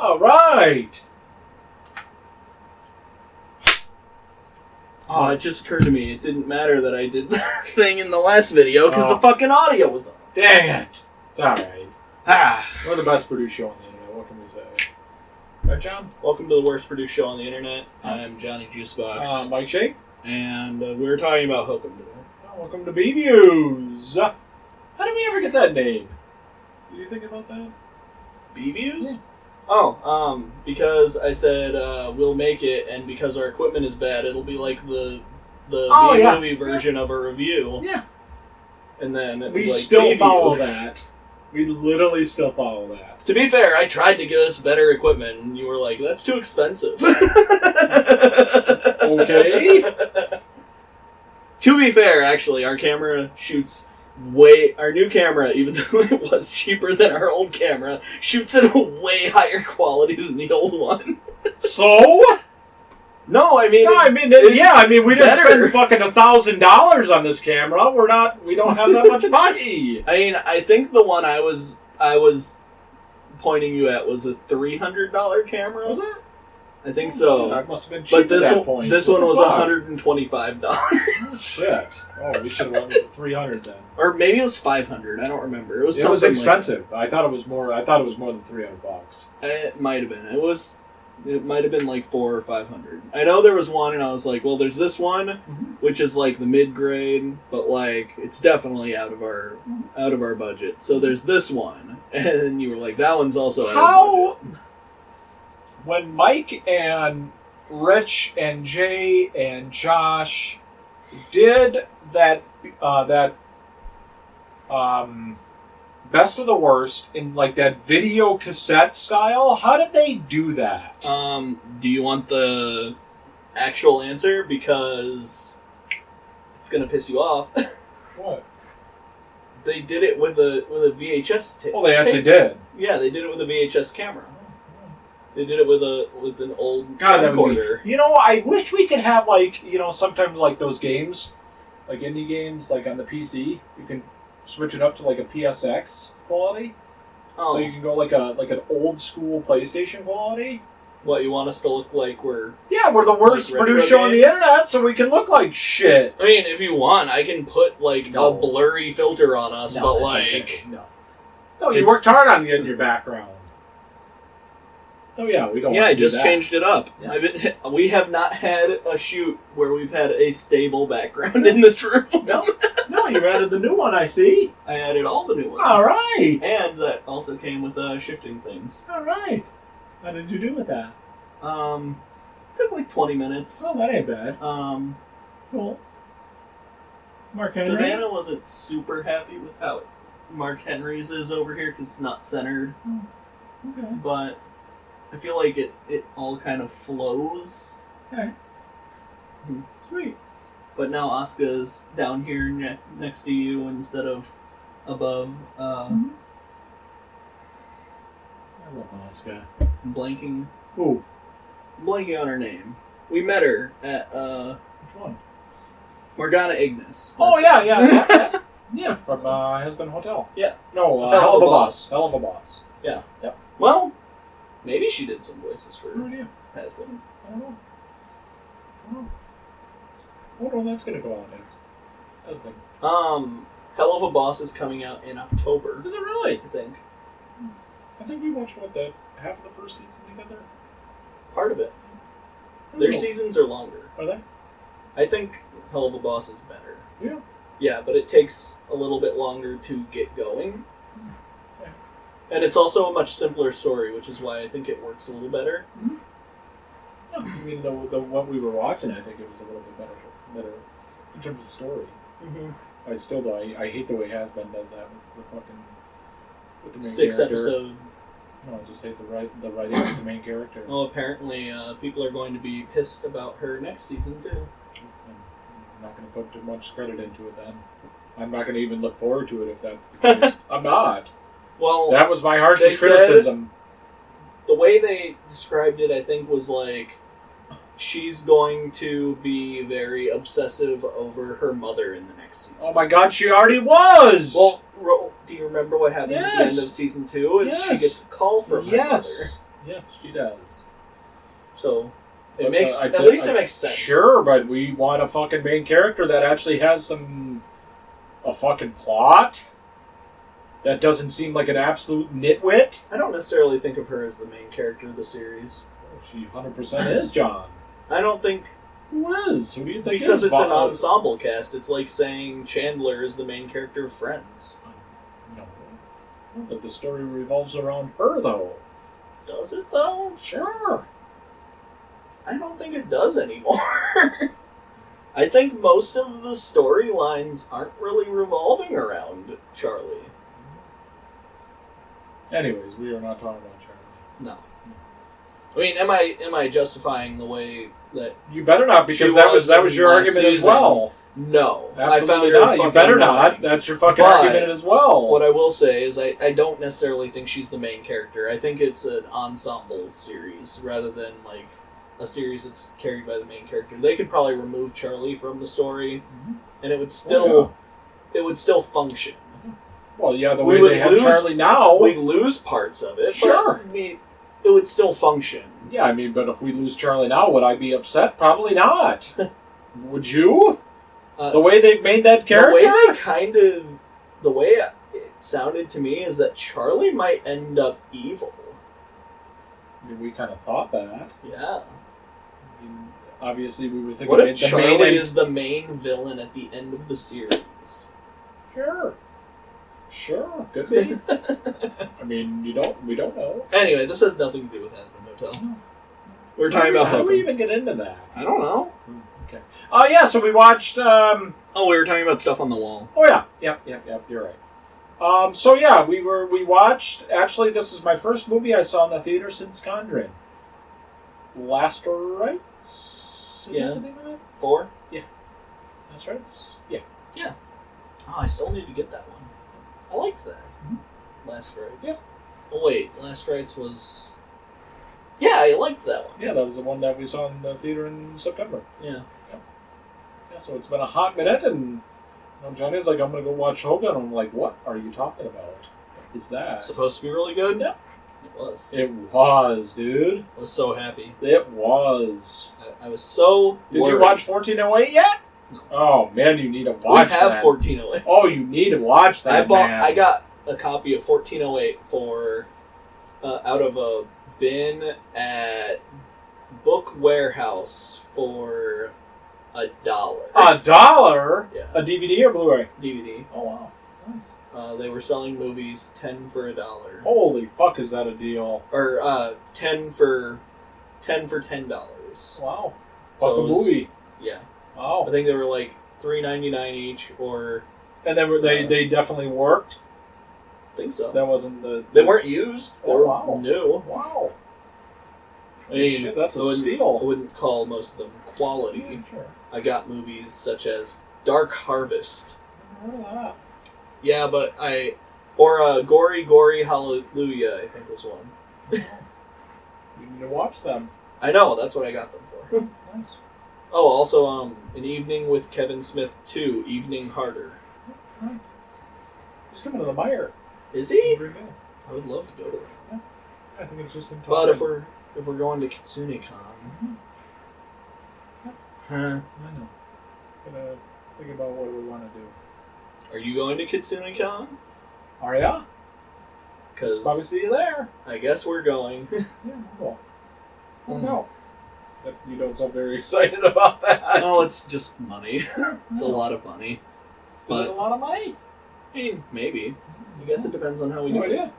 All right. Oh, it just occurred to me. It didn't matter that I did the thing in the last video because the fucking audio was on. Dang it. It's all right. Ah. We're the best produced show on the internet. What can we say? Right, John? Welcome to the worst produced show on the internet. I'm Johnny Juicebox. Mikeshake. And we're talking about Hokum today. Oh, welcome to B-Views. How did we ever get that name? Did you think about that? B-Views? Yeah. Oh, because I said we'll make it, and because our equipment is bad, it'll be like the B-movie version of a review. Yeah. And then it We was like still B-View. follow that. We literally still follow that. To be fair, I tried to get us better equipment, and you were like, that's too expensive. Okay. To be fair, actually, our camera shoots our new camera, even though it was cheaper than our old camera, shoots at a way higher quality than the old one. So? No, I mean... we didn't spend fucking $1,000 on this camera. We don't have that much money. I mean, I think the one I was pointing you at was a $300 camera. Was it? I think so. That must have been cheap But this at that one, point. this one was $125. Shit. Oh, we should have went with $300 then. Or maybe it was $500. I don't remember. It was expensive. I thought it was more. I thought it was more than $300. It might have been. It might have been like $400 or $500. I know there was one, and I was like, well, there's this one, which is like the mid grade, but like it's definitely out of our budget. So there's this one, and then you were like, that one's also out of budget. When Mike and Rich and Jay and Josh did that best of the worst in like that video cassette style, how did they do that? Do you want the actual answer? Because it's gonna piss you off. What? They did it with a VHS tape. Well, they actually did. Yeah, they did it with a VHS camera. They did it with an old God, camcorder. I wish we could have sometimes like those games, like indie games, like on the PC, you can switch it up to like a PSX quality. Oh. So you can go like an old school PlayStation quality. What, you want us to look like we're... Yeah, we're the worst like produced show on the internet, so we can look like shit. I mean, if you want, I can put a blurry filter on us, but like... Okay. No, you worked hard on getting your background. Oh yeah, we don't. Yeah, I just changed it up. Yeah. We have not had a shoot where we've had a stable background in this room. No, you added the new one. I see. I added all the new ones. All right, and that also came with shifting things. All right. How did you do with that? Took like 20 minutes. Oh, that ain't bad. Cool. Mark Henry. Savannah wasn't super happy with how Mark Henry's is over here because it's not centered. Oh, okay. But I feel like it all kind of flows. Okay. Sweet. But now Asuka's down here next to you instead of above. I love Asuka. Blanking. Who? Blanking on her name. We met her at Which one? Morgana Ignis. Oh yeah. Yeah, from Husband Hotel. Yeah. No, Hell of a Boss. Hell of a Boss. Yeah. Yep. Well, maybe she did some voices for No idea. Husband. I don't know. I wonder when that's gonna go out next. Husband. Hell of a Boss is coming out in October. Is it really? I think. I think we watched half of the first season together. Part of it. Their seasons are longer. Are they? I think Hell of a Boss is better. Yeah. Yeah, but it takes a little bit longer to get going. Okay. And it's also a much simpler story, which is why I think it works a little better. Mm-hmm. Yeah, I mean, the what we were watching, I think it was a little bit better in terms of story. Mm-hmm. I still though I hate the way Has-Been does that with the main 6 character. episode. No, I just hate the writing of the main character. Well, apparently people are going to be pissed about her next season too. I'm not going to put too much credit into it then. I'm not going to even look forward to it if that's the case. I'm not. Well, that was my harshest criticism. The way they described it, I think, was like she's going to be very obsessive over her mother in the next season. Oh my god, she already was! Well, do you remember what happens at the end of season 2? Is she gets a call from her mother. Yeah, she does. So it But, makes it makes sense. Sure, but we want a fucking main character that actually has a fucking plot. That doesn't seem like an absolute nitwit. I don't necessarily think of her as the main character of the series. She 100% is, John. I don't think... Who is? Who do you think because is? it's an ensemble cast. It's like saying Chandler is the main character of Friends. No. But the story revolves around her, though. Does it, though? Sure. I don't think it does anymore. I think most of the storylines aren't really revolving around Charlie. Anyways, we are not talking about Charlie. No. I mean, am I justifying the way that you better not, because that was your argument as well. No, absolutely I found not. You better annoying. not. That's your fucking argument as well. What I will say is, I don't necessarily think she's the main character. I think it's an ensemble series rather than like a series that's carried by the main character. They could probably remove Charlie from the story, and it would still function. Well, yeah, the way they have Charlie now, we lose parts of it. Sure, but it would still function. Yeah, I mean, but if we lose Charlie now, would I be upset? Probably not. Would you? The way they made that character? The way it sounded to me is that Charlie might end up evil. I mean, we kind of thought that. Yeah. I mean, obviously, we were thinking... What if Charlie is the main villain at the end of the series? Sure, could be. I mean, we don't know. Anyway, this has nothing to do with Hazbin Hotel. No. We're talking about How Hokum. do we even get into that? I don't know. Okay. Yeah, so we watched... we were talking about stuff on the wall. Oh, yeah. Yep, you're right. So, yeah, we watched... Actually, this is my first movie I saw in the theater since Conjuring. Last Rites? Is that the name of it? 4? Yeah. Last Rites? Yeah. Yeah. Oh, I still need to get that one. I liked that. Mm-hmm. Last Rites. Yep. Oh, wait. Last Rites was... Yeah, I liked that one. Yeah, that was the one that we saw in the theater in September. Yeah. Yeah, so it's been a hot minute, and Johnny's like, I'm going to go watch Hokum. And I'm like, what are you talking about? What is that? Supposed to be really good? Yeah. It was. It was, dude. I was so happy. It was. I was so Did worried. you watch 1408 yet? No. Oh, man, you need to watch that. We have 1408. Oh, you need to watch that, I got a copy of 1408 for out of a bin at Book Warehouse for $1. $1? Yeah. A DVD or Blu-ray? DVD. Oh, wow. Nice. They were selling movies 10 for $1. Holy fuck, is that a deal? Or 10 for $10. Wow. So Fucking movie. Yeah. Wow. I think they were like $3.99 each, or... And they definitely worked? I think so. That wasn't the... They weren't used. They were wow. new. Wow. I mean, shit, that's a steal. I wouldn't call most of them quality. Yeah, sure. I got movies such as Dark Harvest. Never heard of that. Yeah, but or Gory Gory Hallelujah, I think was one. You need to watch them. I know, that's what I got them for. Nice. Oh, also, An Evening with Kevin Smith 2, Evening Harder. Right. He's coming to the Meyer. Is he? I I would love to go to that. Yeah. I think it's just in But if we're going to KitsuneCon... Mm-hmm. Huh? I know. Gonna think about what we want to do. Are you going to KitsuneCon? Are ya? Because probably see you there. I guess we're going. Yeah, well. Oh no. You don't sound very excited about that. No, it's just money. It's a lot of money. Is it a lot of money? I mean, maybe. I guess it depends on how we do it. Idea.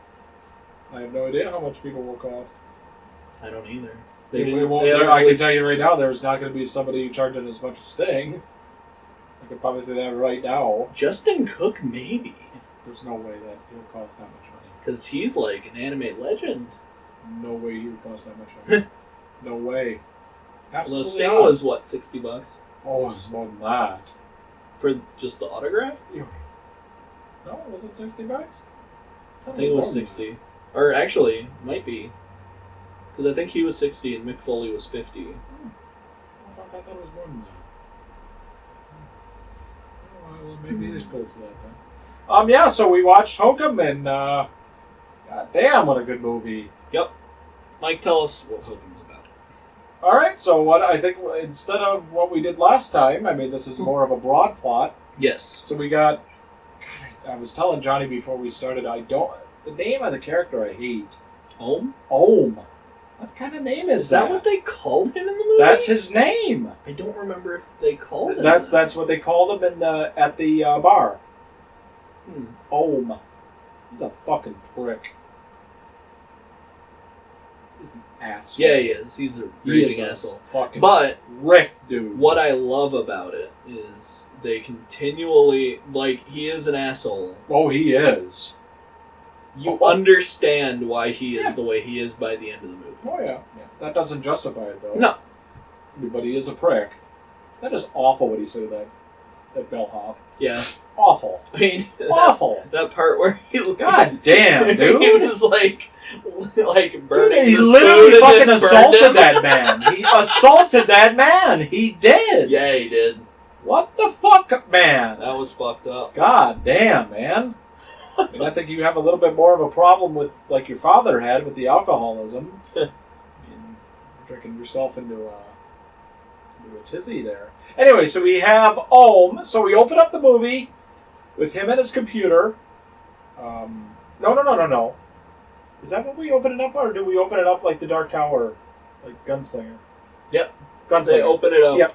I have no idea how much people will cost. I don't either. I can tell you right now, there's not going to be somebody charging as much as Sting. I could probably say that right now. Justin Cook, maybe. There's no way that he would cost that much money. Because he's like an anime legend. No way he would cost that much money. No way. Absolutely Well, Sting not. was, what, $60? Oh, it was more than that. For just the autograph? No, was it $60? I think it was 60. Or actually, might be. Because I think he was 60 and Mick Foley was 50. I thought it was more than that. Well, maybe it is close to that then. Yeah, so we watched Hokum, and god damn, what a good movie. Yep. Mike, tell us what Hokum's about. All right, so what I think instead of what we did last time, I mean, this is more of a broad plot. Yes. So we got. God, I was telling Johnny before we started. The name of the character I hate. Ohm? Ohm. What kind of name is that? Is that what they called him in the movie? That's his name. I don't remember if they called him. That's what they called him at the bar. Ohm. He's a fucking prick. He's an asshole. Yeah, he is. He's a raging asshole. Fucking but prick, dude. What I love about it is they continually, like, he is an asshole. Oh, he is. You understand why he is the way he is by the end of the movie. Oh, yeah. That doesn't justify it, though. No. But he is a prick. That is awful what he said to that bellhop. Yeah. Awful. I mean, awful. That part where he... God damn, dude. He was like burning he the literally spoon fucking and assaulted that man. He assaulted that man. He did. Yeah, he did. What the fuck, man? That was fucked up. God damn, man. I mean, I think you have a little bit more of a problem with, like your father had, with the alcoholism. I mean, drinking yourself into a tizzy there. Anyway, so we have Ohm. So we open up the movie with him and his computer. No. Is that what we open it up, or do we open it up like the Dark Tower, like Gunslinger? Yep. Gunslinger. They open it up. Yep.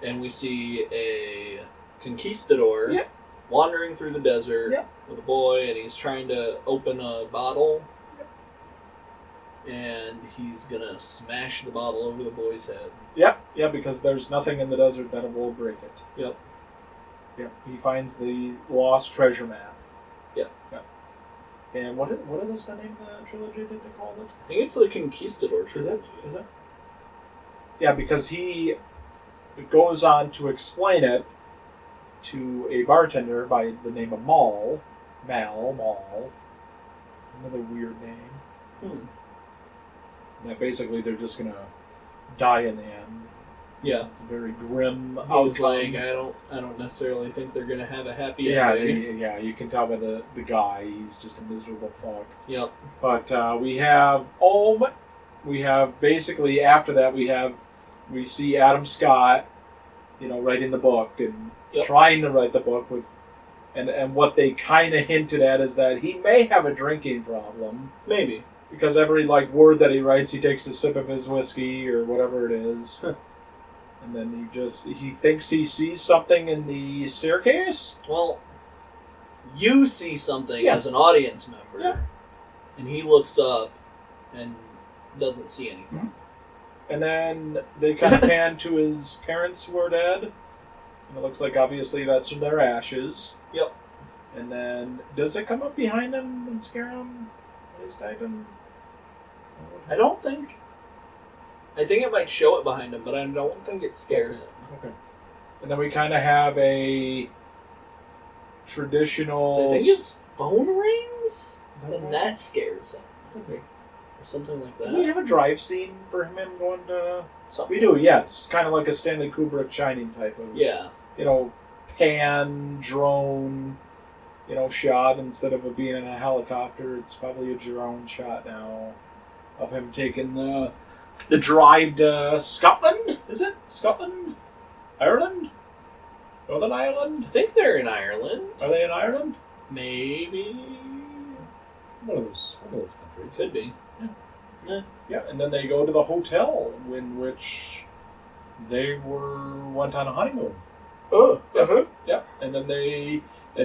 And we see a conquistador. Yep. Wandering through the desert with a boy, and he's trying to open a bottle. And he's gonna smash the bottle over the boy's head. Yep, because there's nothing in the desert that will break it. Yep. He finds the lost treasure map. Yep. And what is the name of the trilogy that they called it? I think it's the Conquistador trilogy. Is it? Yeah, because he goes on to explain it to a bartender by the name of Mal. Another weird name. That basically they're just gonna die in the end. Yeah, it's a very grim. He's like, I don't necessarily think they're gonna have a happy ending. Yeah, you can tell by the guy. He's just a miserable fuck. Yep. But we have Ohm. We have basically after that we see Adam Scott, writing the book and trying to write the book with, and what they kind of hinted at is that he may have a drinking problem. Maybe. Because every word that he writes, he takes a sip of his whiskey or whatever it is, and then he thinks he sees something in the staircase. Well, you see something as an audience member, and he looks up and doesn't see anything. Mm-hmm. And then they kind of pan to his parents who are dead, and it looks like obviously that's from their ashes. Yep. And then does it come up behind him and scare him? He's typing. I think it might show it behind him, but I don't think it scares him. Okay. And then we kind of have a traditional... So I think his phone rings, and that scares him. Could be. Or something like that. Do we have a drive scene for him going to... Something. We do, yes. Kind of like a Stanley Kubrick Shining type of... Yeah. Pan, drone... shot. Instead of it being in a helicopter, it's probably a drone shot now of him taking the drive to Scotland. Is it Scotland? Ireland? Northern Ireland? I think they're in Ireland. Are they in Ireland? Maybe. One of those countries. Could be. Yeah, and then they go to the hotel in which they went on a honeymoon. Oh. Uh-huh. Yeah, and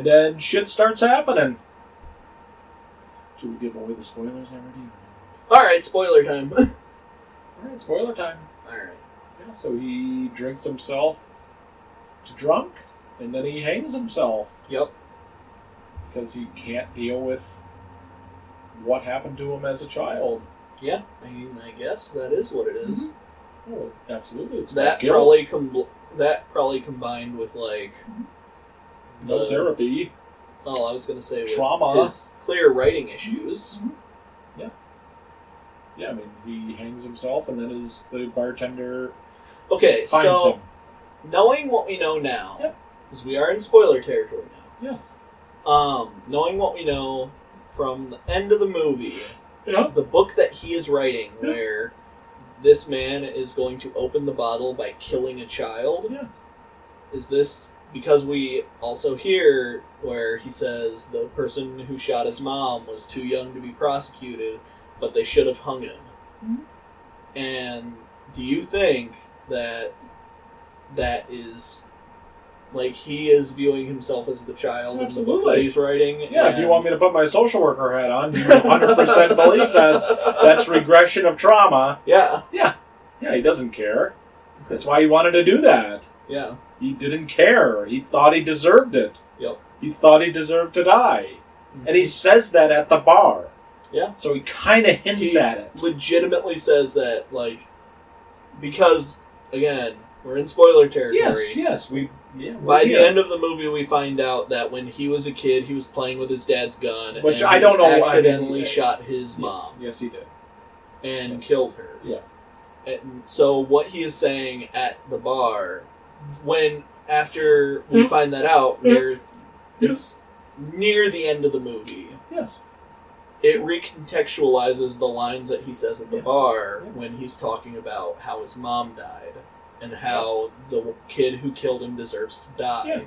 then shit starts happening. Should we give away the spoilers already? Alright, spoiler time. Alright, spoiler time. Alright. Yeah, so he drinks himself to drunk, and then he hangs himself. Yep. Because he can't deal with what happened to him as a child. Yeah, I guess that is what it is. Mm-hmm. Oh, absolutely. It's that probably combined with no therapy. Oh, I was going to say with trauma. His clear writing issues. Mm-hmm. Yeah, I mean, he hangs himself, and then the bartender finds him. Knowing what we know now, because we are in spoiler territory now. Yes. Knowing what we know from the end of the movie, Yeah. the book that he is writing, where this man is going to open the bottle by killing a child. Yes. Is this because we also hear where he says the person who shot his mom was too young to be prosecuted, but they should have hung him? Mm-hmm. And do you think that is like he is viewing himself as the child in the book that he's writing? Yeah, if you want me to put my social worker hat on, you 100% believe that's regression of trauma. Yeah. Yeah. Yeah, he doesn't care. That's why he wanted to do that. Yeah. He didn't care. He thought he deserved it. Yep. He thought he deserved to die. Mm-hmm. And he says that at the bar. Yeah. So he kind of hints at it. Legitimately says that, like, because, again, we're in spoiler territory. Yes. By the end of the movie, we find out that when he was a kid, he was playing with his dad's gun. Which and I don't know. Accidentally shot his mom. Yes, he did. And killed her. Yes. And so what he is saying at the bar, after we find that out, it's near the end of the movie. Yes. It recontextualizes the lines that he says at the bar when he's talking about how his mom died and how the kid who killed him deserves to die. Yeah.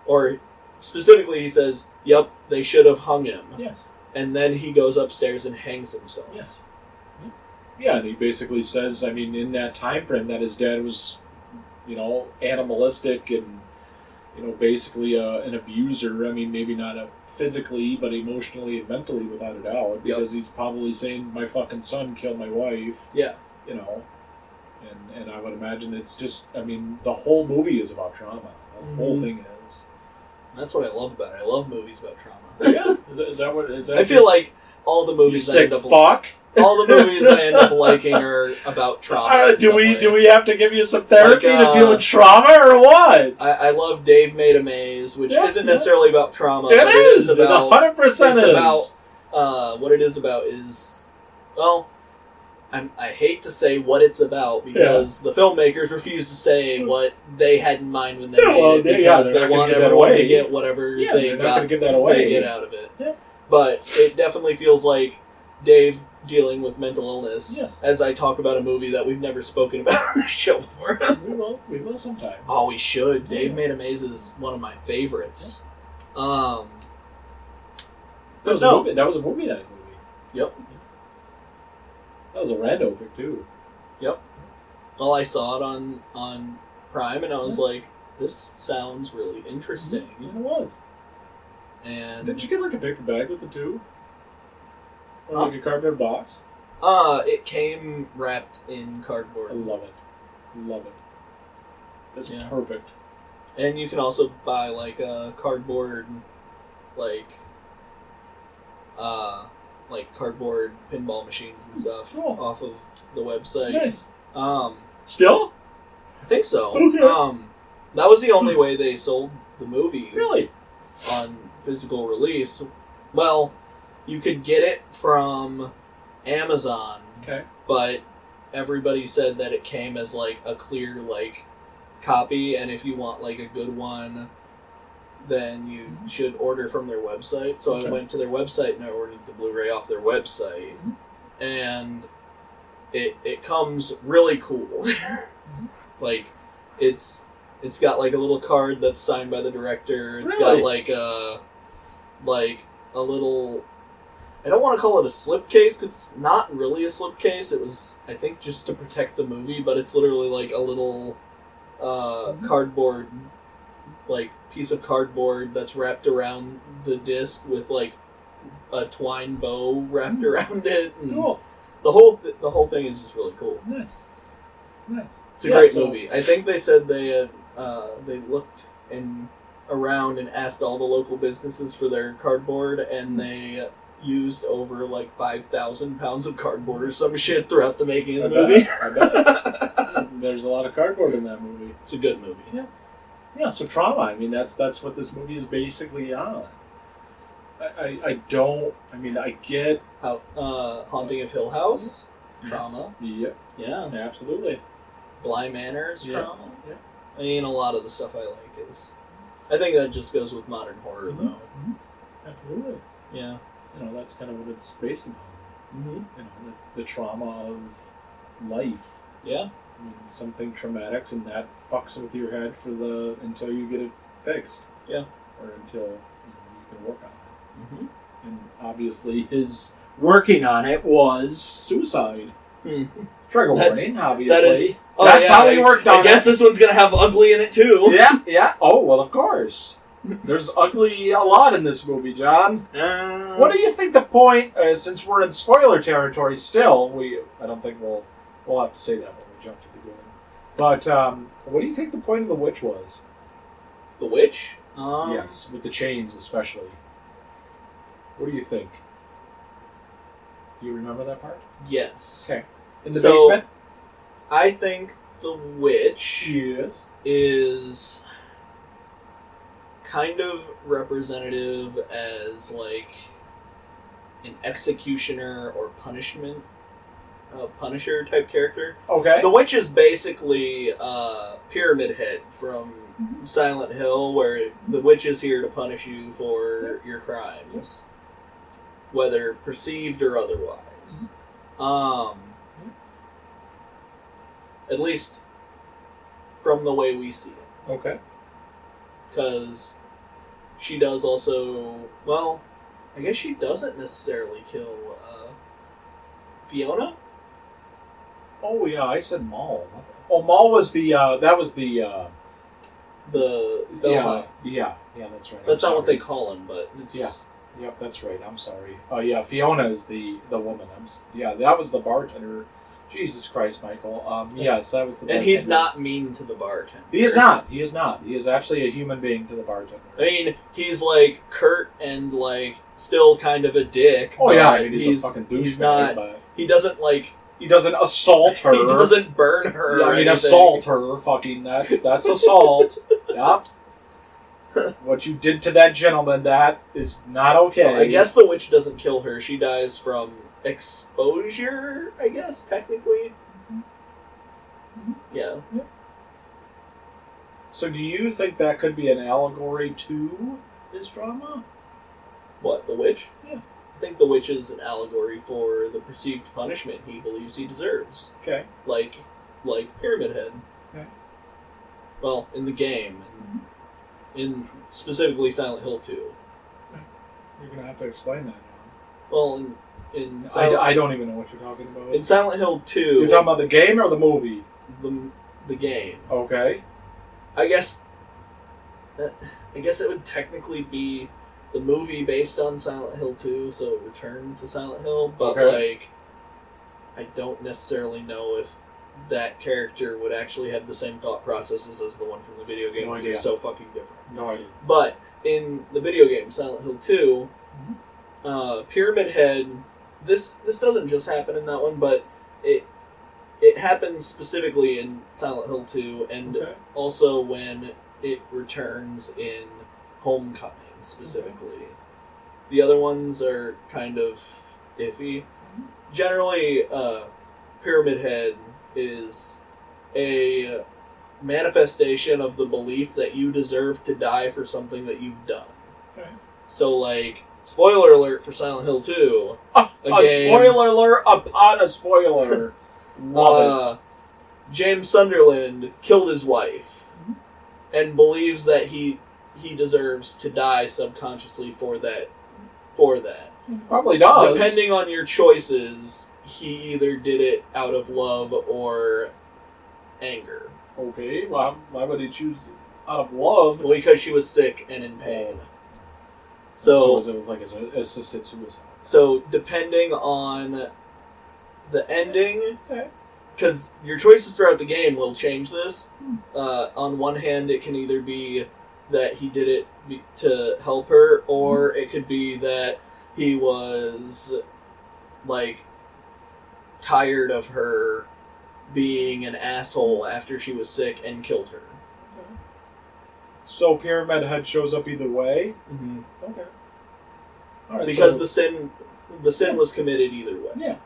Or specifically, he says, "Yep, they should have hung him." Yes. And then he goes upstairs and hangs himself. Yes. Yeah, and he basically says, I mean, in that time frame, that his dad was, animalistic and, basically an abuser. I mean, maybe not physically, but emotionally and mentally, without a doubt, because he's probably saying, my fucking son killed my wife. Yeah. And I would imagine it's just, I mean, the whole movie is about trauma. The whole thing is. That's what I love about it. I love movies about trauma. Yeah? Is that what... Is that I feel like all the movies you sick fuck? All the movies I end up liking are about trauma. Do we have to give you some therapy to deal with trauma, or what? I love Dave Made a Maze, which isn't necessarily about trauma. It is. It is about 100% it's about what it is about is, well, I hate to say what it's about because the filmmakers refuse to say what they had in mind when they made it because they want everyone to get whatever they get out of it. Yeah. But it definitely feels like Dave dealing with mental illness as I talk about a movie that we've never spoken about on the show before. We will sometime. Oh, we should. Dave Made a Maze is one of my favorites. That was a movie night movie. Yep. That was a rando pick too. Yep. Well, I saw it on Prime and I was like, this sounds really interesting. Yeah, it was. And did you get like a paper bag with the two? Or like a cardboard box? It came wrapped in cardboard. I love it. That's perfect. And you can also buy like a cardboard, like cardboard pinball machines and stuff off of the website. Nice. Still? I think so. Okay. That was the only way they sold the movie. Really? On physical release. Well, you could get it from Amazon. Okay. But everybody said that it came as like a clear copy, and if you want like a good one, then you should order from their website. So I went to their website and I ordered the Blu-ray off their website, and it comes really cool. Like it's got like a little card that's signed by the director. It's got like a little. I don't want to call it a slipcase because it's not really a slipcase. It was, I think, just to protect the movie, but it's literally like a little cardboard, like piece of cardboard that's wrapped around the disc with like a twine bow wrapped around it. And cool. The whole thing is just really cool. Nice. It's a great movie. I think they said they looked around and asked all the local businesses for their cardboard, and they used over like 5,000 pounds of cardboard or some shit throughout the making of the movie. I bet. There's a lot of cardboard in that movie. It's a good movie. Yeah. So trauma. I mean, that's what this movie is basically on. I get Haunting of Hill House, trauma. Yep. Yeah. Absolutely. Bly Manor is trauma. Yeah. I mean, a lot of the stuff I like is. I think that just goes with modern horror, though. Absolutely. Yeah. That's kind of what it's based on. Mm-hmm. The trauma of life. Yeah. I mean, something traumatic, and that fucks with your head until you get it fixed. Yeah. Or until you can work on it. Mm-hmm. And obviously, his working on it was suicide. Mm-hmm. Trigger warning, obviously. That is. Oh, That's how he worked on it. I guess this one's gonna have ugly in it too. Yeah. Oh, well, of course. There's ugly a lot in this movie, John. What do you think the point? Since we're in spoiler territory, still, I don't think we'll have to say that when we jump to the good. But what do you think the point of the witch was? The witch? Yes, with the chains especially. What do you think? Do you remember that part? Yes. Okay. In the basement? I think the witch is kind of representative as like an executioner or Punisher type character. Okay. The witch is basically Pyramid Head from Silent Hill, where the witch is here to punish you for your crimes, whether perceived or otherwise. At least from the way we see it. Okay. Because she does also... Well, I guess she doesn't necessarily kill Fiona? Oh, yeah, I said Maul. Oh, Maul was the... that was the... The Belmont. Yeah, that's right. That's not what they call him, but it's... Yeah. Yep, that's right. I'm sorry. Oh, yeah, Fiona is the woman. That was the bartender. Jesus Christ, Michael. Yes, that was the bartender. And he's not mean to the bartender. He is not. He is not. He is actually a human being to the bartender. I mean, he's like curt and like still kind of a dick. Oh, yeah, he's a fucking douchebag. He's not... But he doesn't like... He doesn't assault her. He doesn't burn her. Yeah, I mean, assault her. Fucking, that's assault. Yep. What you did to that gentleman, that is not okay. So I guess the witch doesn't kill her. She dies from exposure, I guess, technically. Mm-hmm. Yeah. So do you think that could be an allegory to his drama? What, the witch? Yeah. I think the witch is an allegory for the perceived punishment he believes he deserves. Okay. Like Pyramid Head. Okay. Well, in the game. In specifically Silent Hill 2. You're going to have to explain that now. Well, in I don't even know what you're talking about. In Silent Hill 2... You're talking about the game or the movie? The game. Okay. I guess it would technically be the movie based on Silent Hill 2, so Return to Silent Hill, but like I don't necessarily know if that character would actually have the same thought processes as the one from the video game, because they're so fucking different. No idea. But in the video game Silent Hill 2, Pyramid Head, this doesn't just happen in that one, but it happens specifically in Silent Hill 2, and also when it returns in Homecoming specifically. The other ones are kind of iffy. Generally, Pyramid Head is a manifestation of the belief that you deserve to die for something that you've done. Okay. So, like, spoiler alert for Silent Hill 2. A spoiler alert upon a spoiler. Love it. James Sunderland killed his wife and believes that he deserves to die subconsciously for that. Probably does. Depending on your choices, he either did it out of love or anger. Okay, well, why would he choose out of love? Well, because she was sick and in pain. So it was like an assisted suicide. So depending on the ending, because your choices throughout the game will change this. On one hand, it can either be that he did it to help her, or it could be that he was like tired of her being an asshole after she was sick and killed her. So Pyramid Head shows up either way? Mm-hmm. Okay. All right, because the sin was committed either way. Yeah.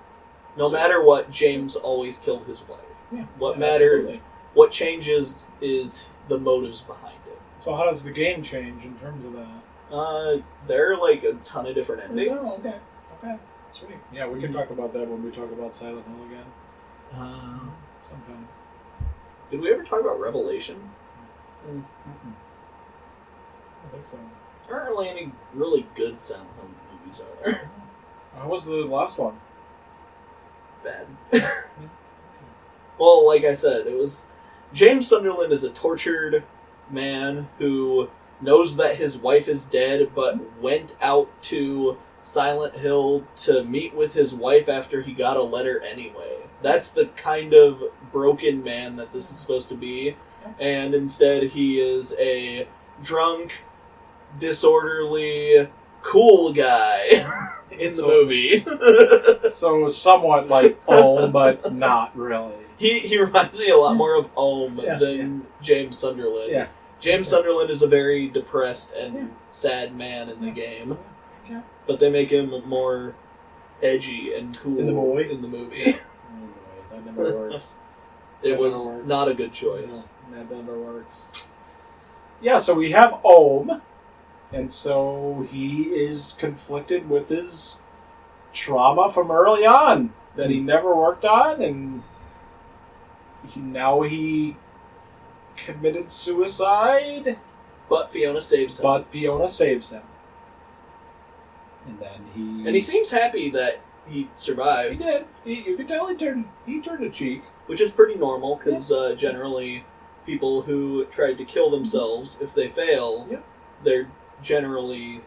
No matter what, James always killed his wife. Yeah. What mattered, absolutely. What changes is the motives behind it. So how does the game change in terms of that? There are like a ton of different endings. Oh, okay. Sweet. Yeah, we can talk about that when we talk about Silent Hill again. Sometime. Did we ever talk about Revelation? I think so. There aren't really any really good Silent Hill movies, are there? How was the last one? Bad. Well, like I said, it was... James Sunderland is a tortured man who knows that his wife is dead, but went out to Silent Hill to meet with his wife after he got a letter anyway. That's the kind of broken man that this is supposed to be. And instead he is a drunk, disorderly, cool guy in the movie. So somewhat like Ohm, but not really. He reminds me a lot more of Ohm than James Sunderland. Yeah. James Sunderland is a very depressed and sad man in the game. Yeah. But they make him more edgy and cool in the movie. Oh boy, that never works. It was not a good choice. No, that never works. Yeah, so we have Ohm, and so he is conflicted with his trauma from early on that he never worked on, and now he committed suicide. But Fiona saves him. And then he seems happy that he survived. He did. You could tell he turned a cheek. Which is pretty normal, because generally people who tried to kill themselves, if they fail, they generally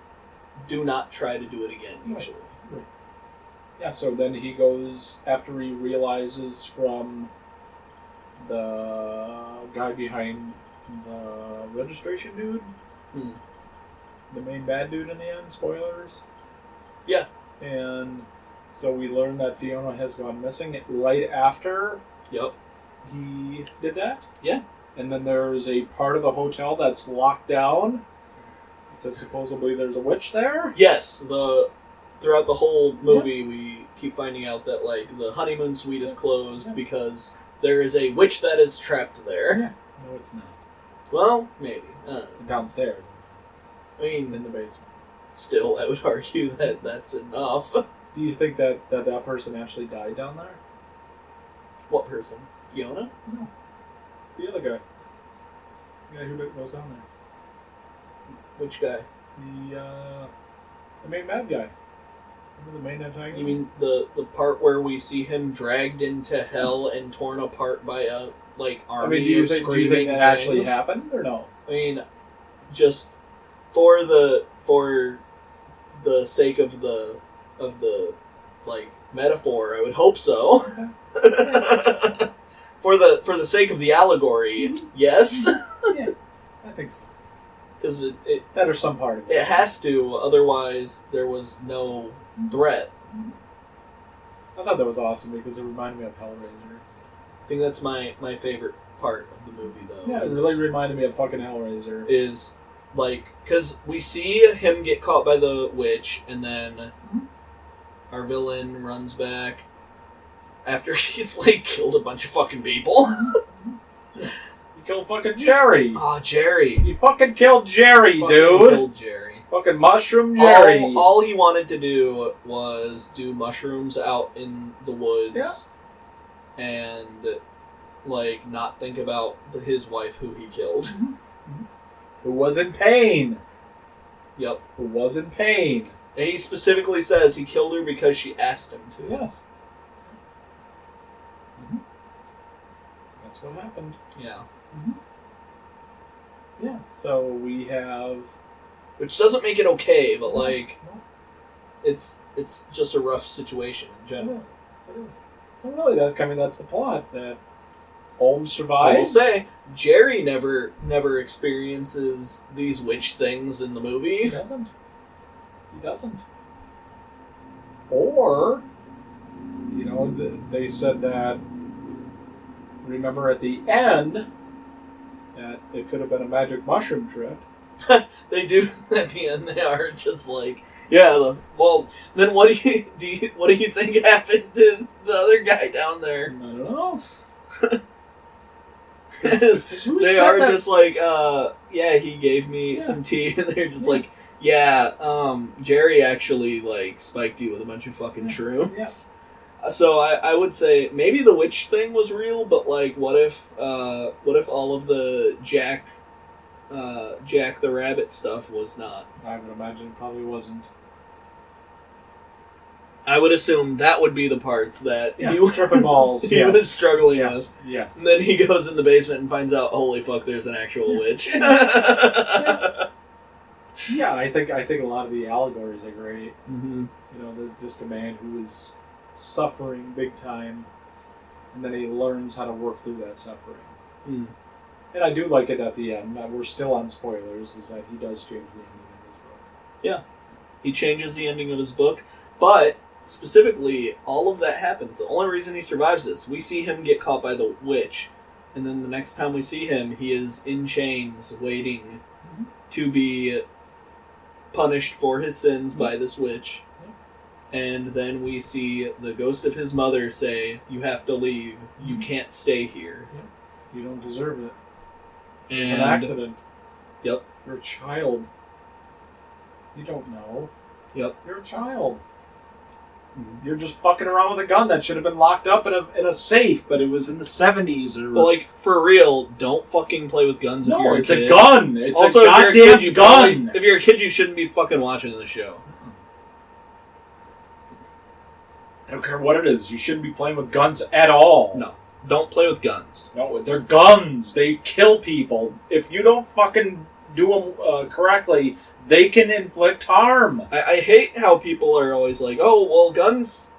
do not try to do it again, usually. Right. Yeah, so then he goes, after he realizes from the guy behind the registration dude, the main bad dude in the end, spoilers. Yeah. And so we learn that Fiona has gone missing right after he did that. Yeah. And then there's a part of the hotel that's locked down because supposedly there's a witch there. Yes, throughout the whole movie we keep finding out that like the honeymoon suite is closed because there is a witch that is trapped there. Yeah. No, it's not. Well, maybe. Downstairs. I mean, in the basement. Still, I would argue that that's enough. Do you think that person actually died down there? What person? Fiona? No. The other guy. The guy who goes down there. Which guy? The main bad guy. Remember the main antagonist? You mean the part where we see him dragged into hell and torn apart by a army of screaming do you think that things? actually happened or no? I mean, just for the sake of the metaphor, I would hope so. Okay. for the sake of the allegory, yes. Yeah, I think so. Because that or some part of it. It has to, otherwise there was no threat. I thought that was awesome because it reminded me of Hellraiser. I think that's my favorite part of the movie, though. Yeah, it really reminded me of fucking Hellraiser. Is, because we see him get caught by the witch, and then our villain runs back after he's, killed a bunch of fucking people. You killed fucking Jerry. Oh, Jerry. You fucking killed Jerry, dude. Killed Jerry. Fucking Mushroom Jerry. All he wanted to do was do mushrooms out in the woods and, not think about his wife who he killed. Who was in pain. Yep. Who was in pain. And he specifically says he killed her because she asked him to. Yes. That's what happened. Yeah. Yeah. So we have... Which doesn't make it okay, but, No. it's just a rough situation in general. It is. So really, that's the plot, that Holmes survives. I will say, Jerry never experiences these witch things in the movie. He doesn't. Or, they said that, remember at the end, that it could have been a magic mushroom trip. They do at the end. They are just well. Then what do you think happened to the other guy down there? I don't know. They are just he gave me some tea, and they're just Yeah, Jerry actually, like, spiked you with a bunch of fucking shrooms. Yes. So I would say maybe the witch thing was real, but, like, what if all of the Jack the Rabbit stuff was not? I would imagine it probably wasn't. I would assume that would be the parts that he was tripping balls. he was struggling with. Yes. And then he goes in the basement and finds out, holy fuck, there's an actual witch. Yeah, I think a lot of the allegories are great. Mm-hmm. You know, just a man who is suffering big time, and then he learns how to work through that suffering. Mm. And I do like it at the end. We're still on spoilers. Is that he does change the ending of his book? Yeah, he changes the ending of his book, but specifically, all of that happens. The only reason he survives this, we see him get caught by the witch, and then the next time we see him, he is in chains, waiting to be punished for his sins by this witch. And then we see the ghost of his mother say, "You have to leave. You can't stay here. You don't deserve it. And It's an accident. Yep. You're a child. You don't know. Yep. You're a child. You're just fucking around with a gun that should have been locked up in a safe, but it was in the 70s. But, like, for real, don't fucking play with guns if you're a kid. It's a gun. It's also, a if you're a goddamn kid, you gun. if you're a kid, you shouldn't be fucking watching the show. I don't care what it is. You shouldn't be playing with guns at all. No. Don't play with guns. No, they're guns. They kill people. If you don't fucking do them correctly, they can inflict harm. I hate how people are always like, oh, well, guns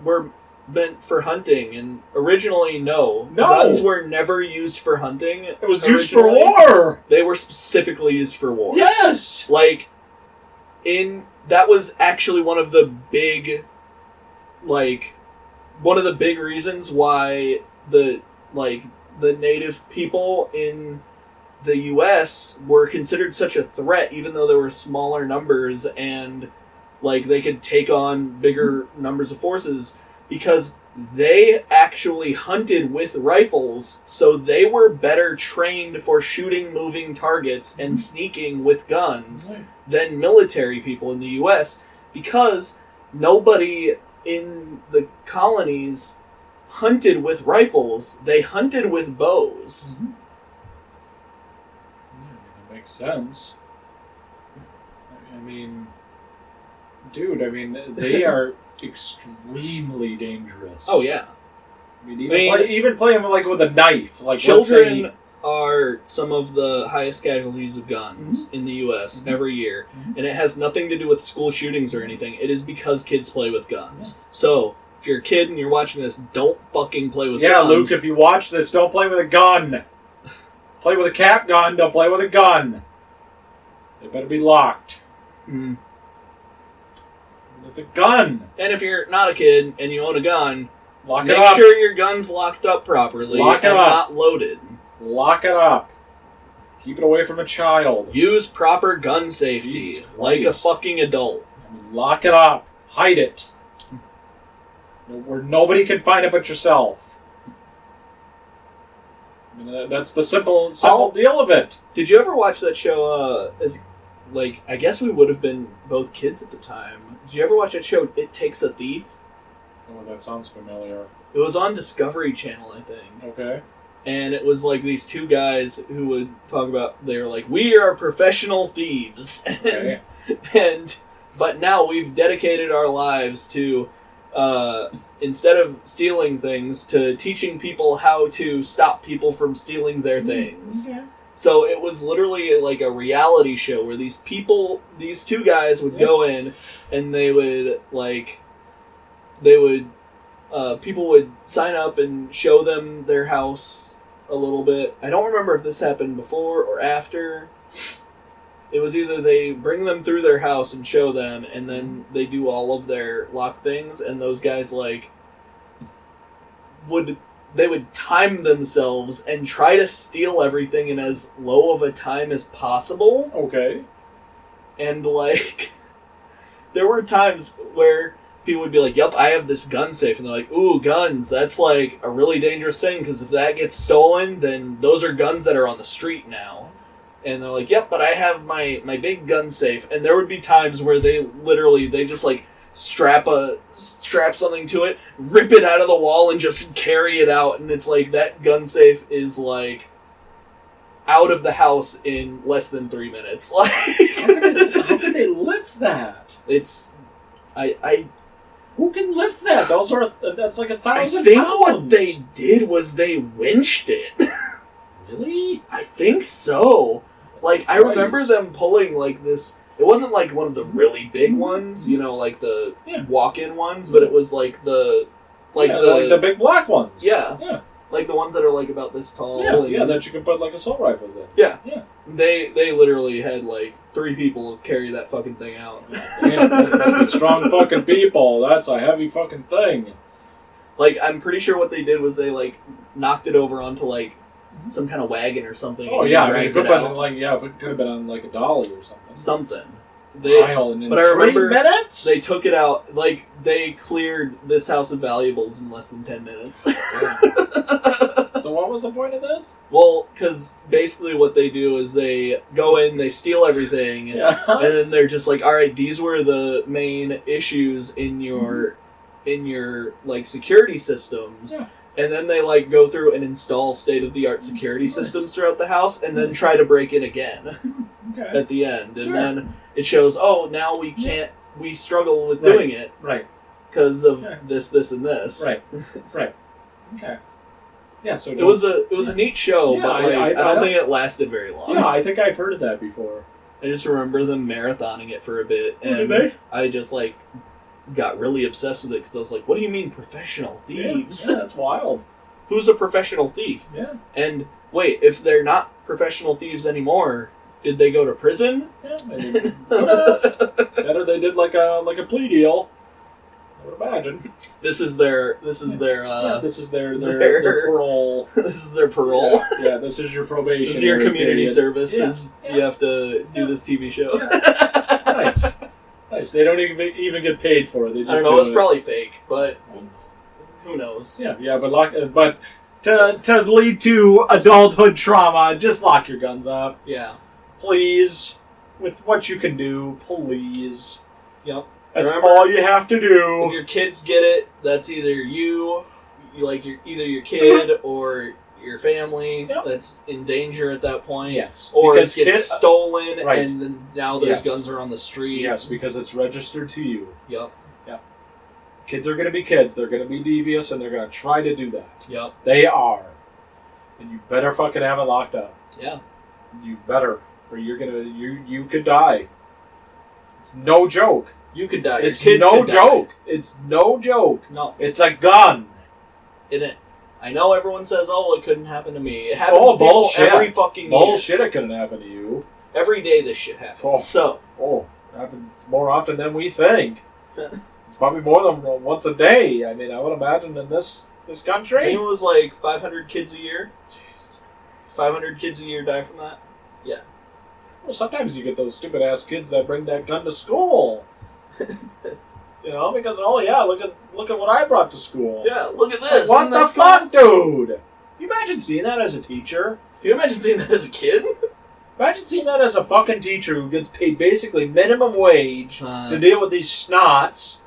were meant for hunting, and originally, no. Guns were never used for hunting. It was used for war. They were specifically used for war. Yes! Like, that was actually one of the big reasons why the native people in the U.S. were considered such a threat, even though there were smaller numbers and, like, they could take on bigger numbers of forces, because they actually hunted with rifles, so they were better trained for shooting moving targets and sneaking with guns than military people in the U.S., because nobody in the colonies hunted with rifles. They hunted with bows. Mm-hmm. That makes sense. I mean, dude, they are extremely dangerous. Oh, yeah. I mean, even playing with a knife. Like, children are some of the highest casualties of guns in the U.S. every year. And it has nothing to do with school shootings or anything. It is because kids play with guns. Yeah. So, if you're a kid and you're watching this, don't fucking play with guns. Yeah, Luke, if you watch this, don't play with a gun. Play with a cap gun, don't play with a gun. They better be locked. Mm. It's a gun. And if you're not a kid and you own a gun, make sure your gun's locked up properly not loaded. Lock it up. Keep it away from a child. Use proper gun safety, like a fucking adult. Lock it up. Hide it. Where nobody can find it but yourself. I mean, that's the simple deal of it. Did you ever watch that show, I guess we would have been both kids at the time. Did you ever watch that show, It Takes a Thief? Oh, that sounds familiar. It was on Discovery Channel, I think. Okay. And it was like these two guys who would talk about, they were like, we are professional thieves. Okay. But now we've dedicated our lives to, instead of stealing things, to teaching people how to stop people from stealing their things. Yeah. So it was literally like a reality show where these two guys would go in and people would sign up and show them their house a little bit. I don't remember if this happened before or after. It was either they bring them through their house and show them, and then they do all of their lock things, and those guys would time themselves and try to steal everything in as low of a time as possible. Okay. And there were times where people would be like, yep, I have this gun safe. And they're like, ooh, guns. That's like a really dangerous thing, because if that gets stolen, then those are guns that are on the street now. And they're like, yep, but I have my big gun safe. And there would be times where they just like strap something to it, rip it out of the wall, and just carry it out. And it's like that gun safe is like out of the house in less than 3 minutes. Like, how could they lift that? It's who can lift that? That's like 1,000 pounds. I think what they did was they winched it. Really? I think so. Like, I remember them pulling, like, this... It wasn't, like, one of the really big ones, you know, like the walk-in ones, but it was, like, the big black ones. Yeah. Yeah. Like, the ones that are, like, about this tall. Yeah, that you can put, like, assault rifles in. Yeah. Yeah. They literally had, like, 3 people carry that fucking thing out. Yeah, those must be strong fucking people. That's a heavy fucking thing. Like, I'm pretty sure what they did was they, like, knocked it over onto, like, some kind of wagon or something. Oh yeah, I mean, it could have been on like a dolly or something. Something. But I remember 3 minutes? They took it out. Like, they cleared this house of valuables in less than 10 minutes. Yeah. So what was the point of this? Well, because basically what they do is they go in, they steal everything, and then they're just like, all right, these were the main issues in your like security systems. Yeah. And then they, like, go through and install state-of-the-art security systems throughout the house and then try to break in again at the end. And then it shows, oh, now we can't... We struggle with doing it. Right. Because of this, and this. Right. Right. Okay. Yeah, so... It was a neat show, but like, I don't think it lasted very long. Yeah, I think I've heard of that before. I just remember them marathoning it for a bit. And did they? I just, like... got really obsessed with it because I was like, what do you mean professional thieves? Yeah, that's wild. Who's a professional thief? Yeah. And wait, if they're not professional thieves anymore, did they go to prison? Yeah, maybe. Better they did like a plea deal. I would imagine. This is their this is their parole. This is their parole. Yeah, this is your probation. This is your community service. Yeah. You have to do this TV show. Yeah. Nice. Nice. They don't even get paid for it. They just I don't know. It's probably fake, but who knows? Yeah. But to lead to adulthood trauma, just lock your guns up. Yeah. Please, with what you can do, please. Yep. That's all you have to do. If your kids get it, that's either either your kid or your family that's in danger at that point. Yes. Or it gets stolen, right. And then now those guns are on the street. Yes, because it's registered to you. Yep. Yep. Kids are going to be kids. They're going to be devious, and they're going to try to do that. Yep. They are. And you better fucking have it locked up. Yeah. You better. Or you're going to... You could die. It's no joke. You could die. It's no joke. It's no joke. No. It's a gun. I know everyone says, "Oh, it couldn't happen to me." It happens to people bullshit. every fucking year. Bullshit! It couldn't happen to you. Every day, this shit happens. It happens more often than we think. It's probably more than once a day. I mean, I would imagine in this country. I think it was like 500 kids a year. Jesus Christ. 500 kids a year die from that. Yeah. Well, sometimes you get those stupid ass kids that bring that gun to school. You know, because look at what I brought to school. Yeah, look at this. What the fuck, dude? Can you imagine seeing that as a teacher? Can you imagine seeing that as a kid? Imagine seeing that as a fucking teacher who gets paid basically minimum wage to deal with these snots,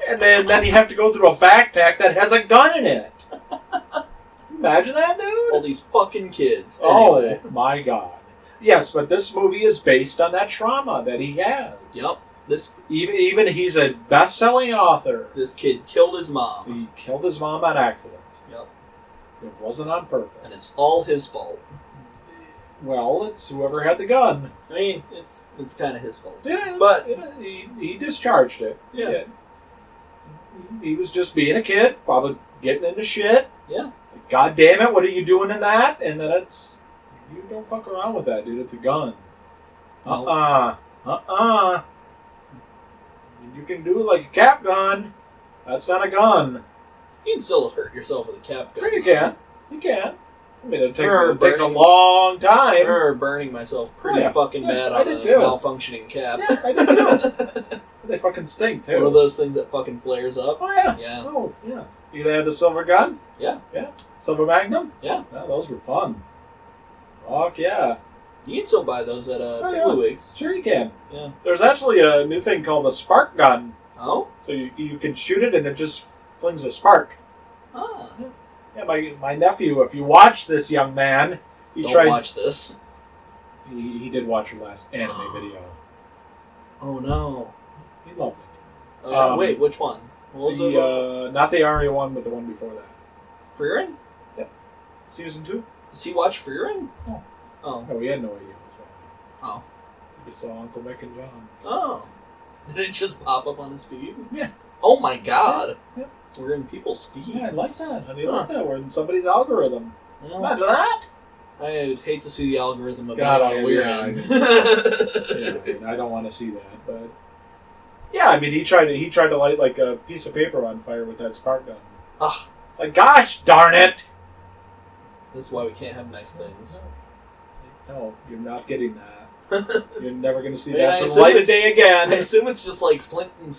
and then you have to go through a backpack that has a gun in it. Imagine that, dude? All these fucking kids. Anyway. Oh, my God. Yes, but this movie is based on that trauma that he has. Yep. Even he's a best-selling author. This kid killed his mom. He killed his mom on accident. Yep. It wasn't on purpose. And it's all his fault. Well, it's whoever had the gun. I mean, it's kind of his fault. It is. But he discharged it. Yeah. He was just being a kid, probably getting into shit. Yeah. God damn it, what are you doing in that? And then you don't fuck around with that, dude. It's a gun. No. You can do it like a cap gun. That's not a gun. You can still hurt yourself with a cap gun. Sure you can. You can. I mean, it takes a long time. I remember burning myself pretty fucking bad on a malfunctioning cap. Yeah, I did too. They fucking stink, too. One of those things that fucking flares up. Oh, yeah. Yeah. Oh, yeah. You had the silver gun? Yeah. Yeah. Silver Magnum? Yeah. Yeah, those were fun. Fuck yeah. You can still buy those at yeah. Pigglywigs. Sure you can. Yeah. There's actually a new thing called a spark gun. Oh? So you can shoot it and it just flings a spark. Ah. Yeah, my nephew, if you watch this young man, Don't watch this. He did watch your last anime video. Oh no. He loved it. Wait, which one? What was it? Not the Aria one, but the one before that. Frieren? Yep. Season 2? Does he watch Frieren? Oh. Oh. No, he had no idea what was Oh. He just saw Uncle Mick and John. Oh. Did it just pop up on his feed? Yeah. Oh my god. Yeah. We're in people's feeds. Yeah, I like that. How do you like that? We're in somebody's algorithm. Well, Imagine that. I'd hate to see the algorithm of God, anything we're yeah, in. Yeah, I mean, I don't want to see that, but yeah, I mean, he tried to light like a piece of paper on fire with that spark gun. Ugh. It's like, gosh darn it! This is why we can't have nice things. No, you're not getting that. You're never going to see I mean, that I for the assume light of it's- day again. I assume it's just like flint and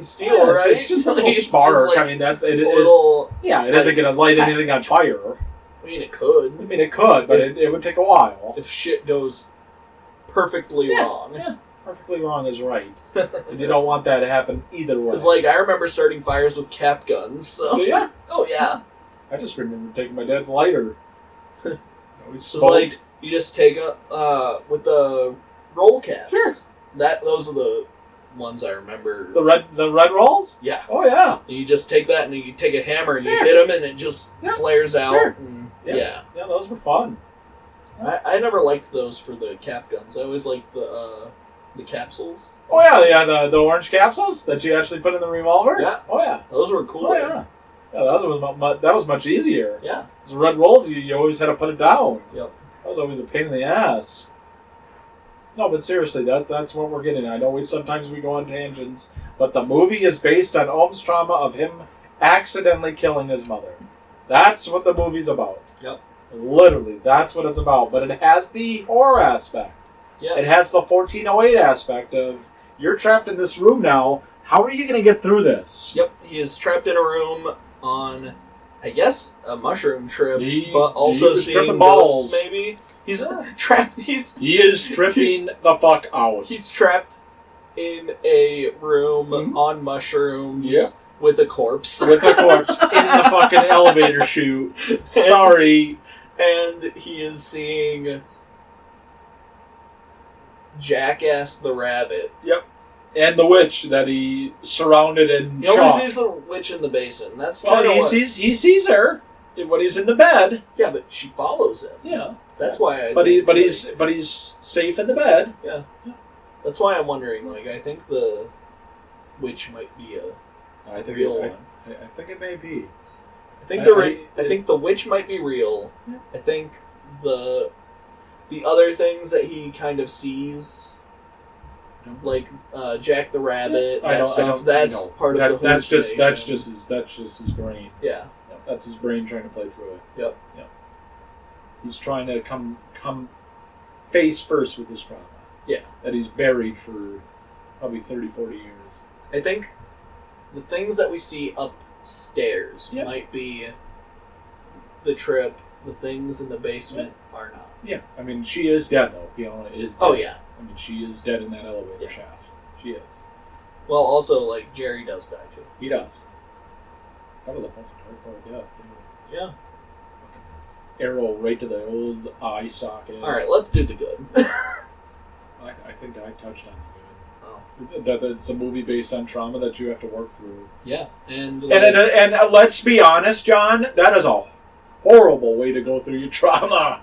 steel, Yeah, right? It's just a little Like, it's spark. just like I mean, that's it. little. Yeah, it isn't going to light anything on fire. I mean, it could. I mean, it could, but it would take a while. If shit goes perfectly wrong. Yeah, perfectly wrong is right. And you don't want that to happen either way. Because, like, I remember starting fires with cap guns, so. So, yeah. Oh, yeah. I just remember taking my dad's lighter. It's like, you just take with the roll caps. Sure. Those are the ones I remember. The red rolls? Yeah. Oh, yeah. You just take that and you take a hammer and you Sure. hit them and it just flares out. Sure. And, Yeah, those were fun. I never liked those for the cap guns. I always liked the capsules. Oh, yeah, the orange capsules that you actually put in the revolver? Yeah. Oh, yeah. Those were cool. Oh, yeah. Yeah, that was much easier. Yeah. The red rolls, you always had to put it down. Yep. That was always a pain in the ass. No, but seriously, that's what we're getting at. I know sometimes we go on tangents, but the movie is based on Ohm's trauma of him accidentally killing his mother. That's what the movie's about. Yep. Literally, that's what it's about. But it has the horror aspect. Yeah. It has the 1408 aspect of, you're trapped in this room now. How are you going to get through this? Yep. He is trapped in a room on, I guess, a mushroom trip, but also was seeing tripping ghosts, balls. maybe. He's trapped. He is tripping the fuck out. He's trapped in a room on mushrooms Yep. with a corpse. With a corpse in the fucking elevator chute. Sorry. And he is seeing Jackass the Rabbit. Yep. And the witch that he surrounded and He always shot. sees the witch in the basement. And that's Well, kind of he sees her when he's in the bed. Yeah, but she follows him. Yeah. That's why. But he's safe in the bed. Yeah. That's why I'm wondering. Like, I think the witch might be a real one. I think it may be. I think the witch might be real. Yeah. I think the other things that he kind of sees, like Jack the Rabbit, that's part of the hallucination. That's just his brain. Yeah. That's his brain trying to play through it. Yep. He's trying to come face first with his trauma. Yeah. That he's buried for probably 30, 40 years. I think the things that we see upstairs Yep. might be the trip. The things in the basement are not. Yeah. I mean, she is dead, though. Fiona is dead. Oh, yeah. I mean, she is dead in that elevator shaft. She is. Well, also, like, Jerry does die, too. He does. That was a fucking hardcore death. Yeah. Arrow right to the old eye socket. All right, let's do the good. I think I touched on the good. That it's a movie based on trauma that you have to work through. Yeah, and let's be honest, John, that is a horrible way to go through your trauma.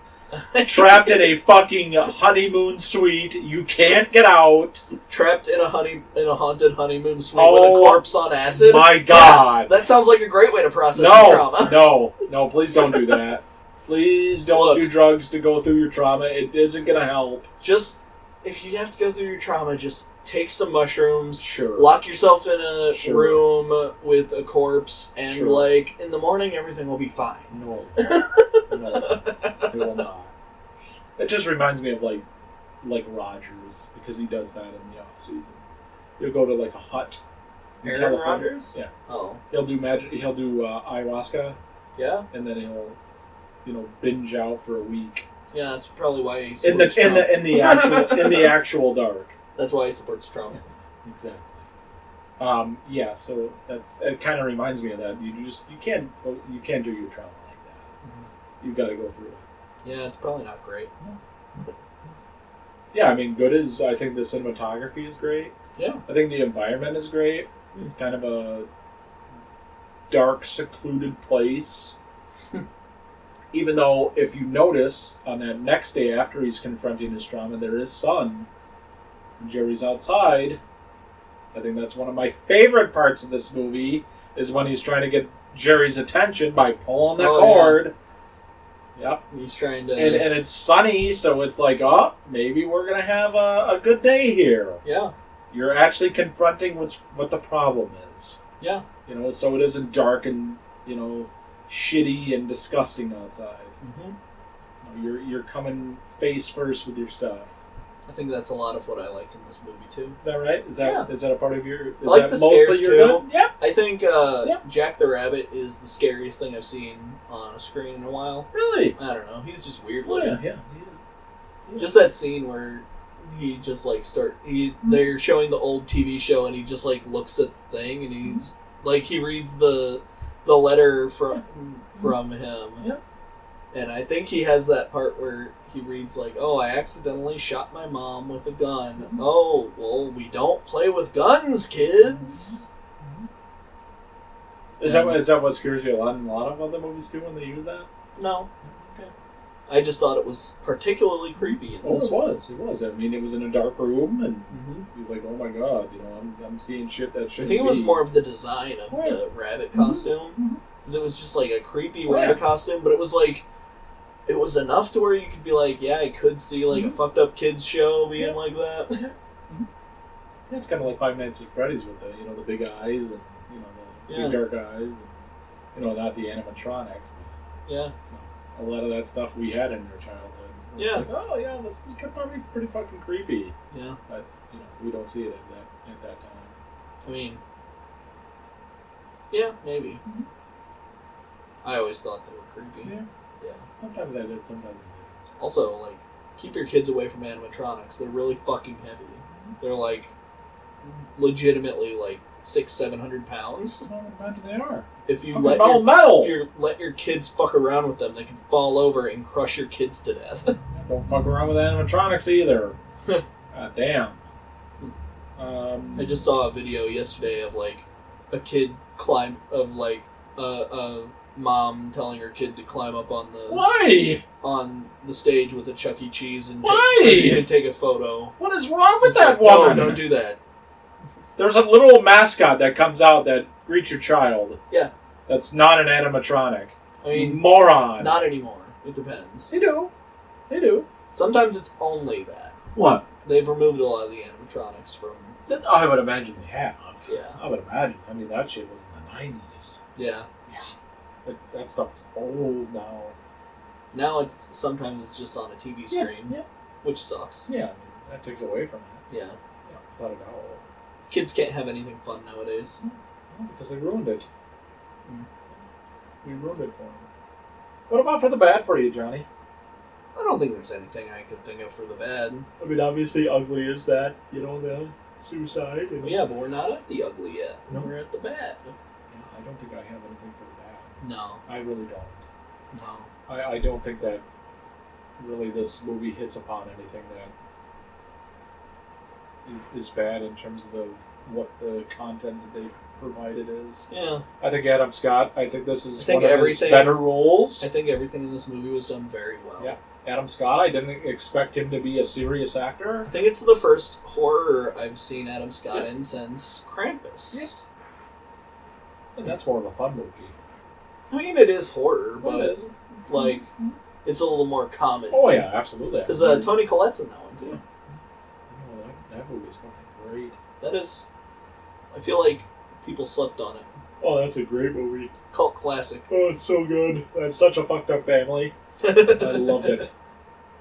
Trapped in a fucking honeymoon suite, you can't get out. Trapped in a haunted honeymoon suite with a corpse on acid. My God, yeah, that sounds like a great way to process your trauma. No, please don't do that. Please don't do drugs to go through your trauma. It isn't gonna help. Just if you have to go through your trauma, just take some mushrooms. Sure. Lock yourself in a room with a corpse, and like in the morning, everything will be fine. No, it will not. It just reminds me of like Rogers, because he does that in the off season. He'll go to like a hut. Aaron Rodgers? Yeah. Oh. He'll do magic. He'll do ayahuasca. Yeah. And then he'll, binge out for a week. Yeah, that's probably why he in supports Trump. in the actual dark. That's why he supports Trump. Exactly. Yeah, so it kind of reminds me of that. You can't do your trauma like that. Mm-hmm. You've got to go through it. Yeah, it's probably not great. Yeah, I mean, I think the cinematography is great. Yeah. I think the environment is great. It's kind of a dark, secluded place. Even though, if you notice, on that next day after he's confronting his trauma, there is sun. And Jerry's outside. I think that's one of my favorite parts of this movie, is when he's trying to get Jerry's attention by pulling the cord. Yeah. Yep. He's trying to... And it's sunny, so it's like, oh, maybe we're going to have a good day here. Yeah. You're actually confronting what the problem is. Yeah. So it isn't dark and, shitty and disgusting outside. Mm-hmm. You're coming face first with your stuff. I think that's a lot of what I liked in this movie too. Is that right? Is that a part of your? Is I like that the mostly scares your too. good? Yeah. I think Jack the Rabbit is the scariest thing I've seen on a screen in a while. Really? I don't know. He's just weird looking. Yeah. Just that scene where he just they're showing the old TV show and he just looks at the thing and he's he reads the letter from him. Yeah. And I think he has that part where he reads oh, I accidentally shot my mom with a gun. Mm-hmm. Oh, well, we don't play with guns, kids. Mm-hmm. Is that what scares you a lot in a lot of other movies too when they use that? No. Okay. I just thought it was particularly creepy. It was. I mean, it was in a dark room, and he's like, "Oh my god, I'm seeing shit that shouldn't." I think it was more of the design of the rabbit costume, because it was just a creepy rabbit costume, but it was it was enough to where you could be yeah, I could see a fucked up kids show being like that. Yeah, it's kind of like Five Nights at Freddy's with the the big eyes and the big dark eyes, and not the animatronics. But, yeah. A lot of that stuff we had in our childhood. Yeah. It's oh yeah, this was probably pretty fucking creepy. Yeah. But we don't see it at that time. I mean, yeah, maybe. Mm-hmm. I always thought they were creepy. Yeah. Yeah. Sometimes I did. Sometimes I didn't. Also, keep your kids away from animatronics. They're really fucking heavy. They're legitimately 600-700 pounds. I imagine they are. If you let your kids fuck around with them, they can fall over and crush your kids to death. Don't fuck around with animatronics either. God damn. I just saw a video yesterday of a kid a mom telling her kid to climb up on the stage with a Chuck E. Cheese and so she can take a photo. What is wrong with that woman? No, don't do that. There's a little mascot that comes out that greets your child. Yeah. That's not an animatronic. I mean, moron. Not anymore. It depends. They do. Sometimes it's only that. What? They've removed a lot of the animatronics from... I would imagine they have. Yeah. I would imagine. I mean, that shit was in the 90s. Yeah. That stuff is old now. Now sometimes it's just on a TV screen, which sucks. Yeah, I mean, that takes away from it. Yeah. Without a doubt. Kids can't have anything fun nowadays. No, because they ruined it. We ruined it for them. What about for the bad for you, Johnny? I don't think there's anything I could think of for the bad. I mean, obviously, ugly is that, the suicide. And... Well, yeah, but we're not at the ugly yet. No. We're at the bad. Yeah, I don't think I have anything for the bad. No. I really don't. No. I don't think that really this movie hits upon anything that is bad in terms of what the content that they've provided is. Yeah. I think Adam Scott, this is one of his everything- better roles. I think everything in this movie was done very well. Yeah. Adam Scott, I didn't expect him to be a serious actor. I think it's the first horror I've seen Adam Scott in since Krampus. Yeah. And that's more of a fun movie. I mean, it is horror, Well, but it is. it's a little more comedy. Oh yeah, absolutely. Because Toni Collette's in that one too. That movie's fucking great. That is, I feel like people slept on it. Oh, that's a great movie. Cult classic. Oh, it's so good. That's such a fucked up family. I loved it.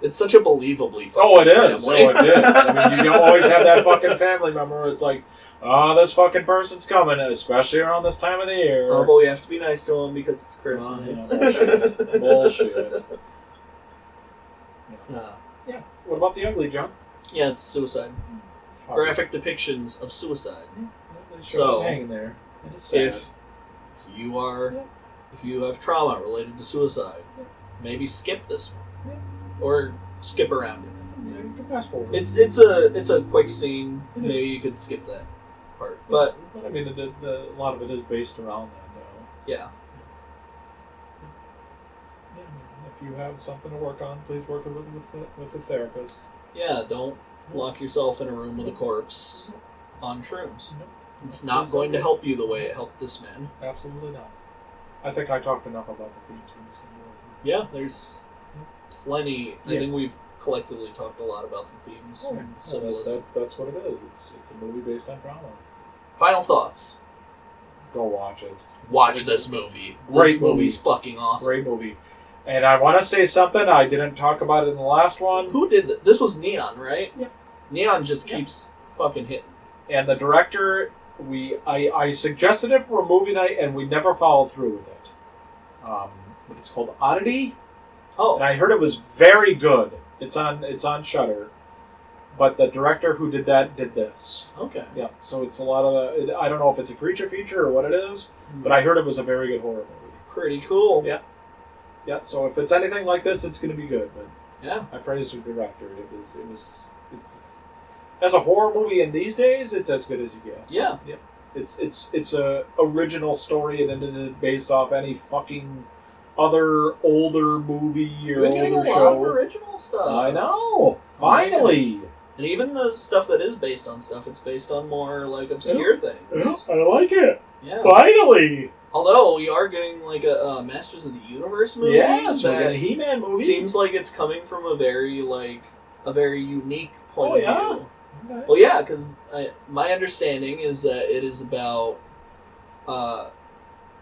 It's such a believably fucked Oh, it is. family. Oh, it is. I mean, you always have that fucking family member where it's like, this fucking person's coming, especially around this time of the year. Oh, but we have to be nice to him because it's Christmas. Bullshit. Yeah. What about The Ugly, John? Yeah, it's suicide. It's hard. Graphic depictions of suicide. They show So, it hanging there. It is sad. If you have trauma related to suicide, maybe skip this one, or skip around it. Yeah, you can fast forward. It's a quick scene. Maybe you could skip that part, but I mean, a lot of it is based around that, though. yeah. If you have something to work on, please work with a therapist. Yeah, don't lock yourself in a room with a corpse on shrooms. Nope. It's not going to help you the way it helped this man. Absolutely not. I think I talked enough about the themes in the symbolism. Yeah, there's plenty. Yeah. I think we've collectively talked a lot about the themes and symbolism. That's what it is. It's a movie based on drama. Final thoughts. Go watch it. Watch this movie. Great This movie's fucking awesome. Great movie. And I want to say something. I didn't talk about it in the last one. Who did that? This was Neon, right? Yeah. Neon just keeps fucking hitting. And the director, I suggested it for a movie night, and we never followed through with it. But it's called Oddity. Oh. And I heard it was very good. It's on Shudder. But the director who did that did this. Okay. Yeah. So it's a lot of I don't know if it's a creature feature or what it is, but I heard it was a very good horror movie. Pretty cool. Yeah. Yeah. So if it's anything like this, it's going to be good. But yeah, I praise the director. It's as a horror movie in these days, it's as good as you get. Yeah. Yep. It's a original story, and it isn't based off any fucking other older movie or We're getting a older lot of show. original stuff. I know. Finally. And even the stuff that is based on stuff, it's based on more like obscure things. I like it. Yeah. Finally. Although we are getting like a Masters of the Universe movie. Yes, we're that getting a He-Man movie. seems like it's coming from a very unique point of view. Okay. Well, yeah, because my understanding is that it is about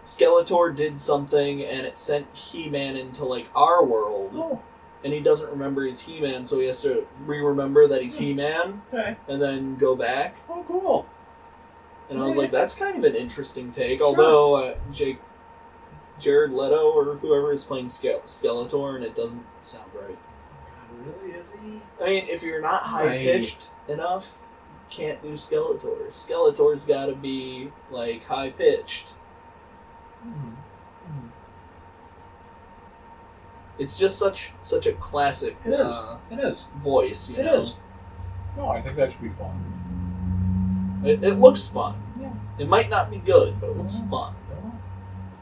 Skeletor did something and it sent He-Man into like our world. Oh. And he doesn't remember he's He-Man, so he has to re-remember that he's He-Man, Okay. and then go back. Oh, cool. And I was like, that's kind of an interesting take. Although Jared Leto or whoever is playing Skeletor, and it doesn't sound right. God, really? Is he? I mean, if you're not high-pitched enough, you can't do Skeletor. Skeletor's got to be like high-pitched. Mm-hmm. It's just such a classic. It is. It is. Voice. You It know? is. No, I think that should be fun. It looks fun. Yeah. It might not be good, but it looks fun. Yeah.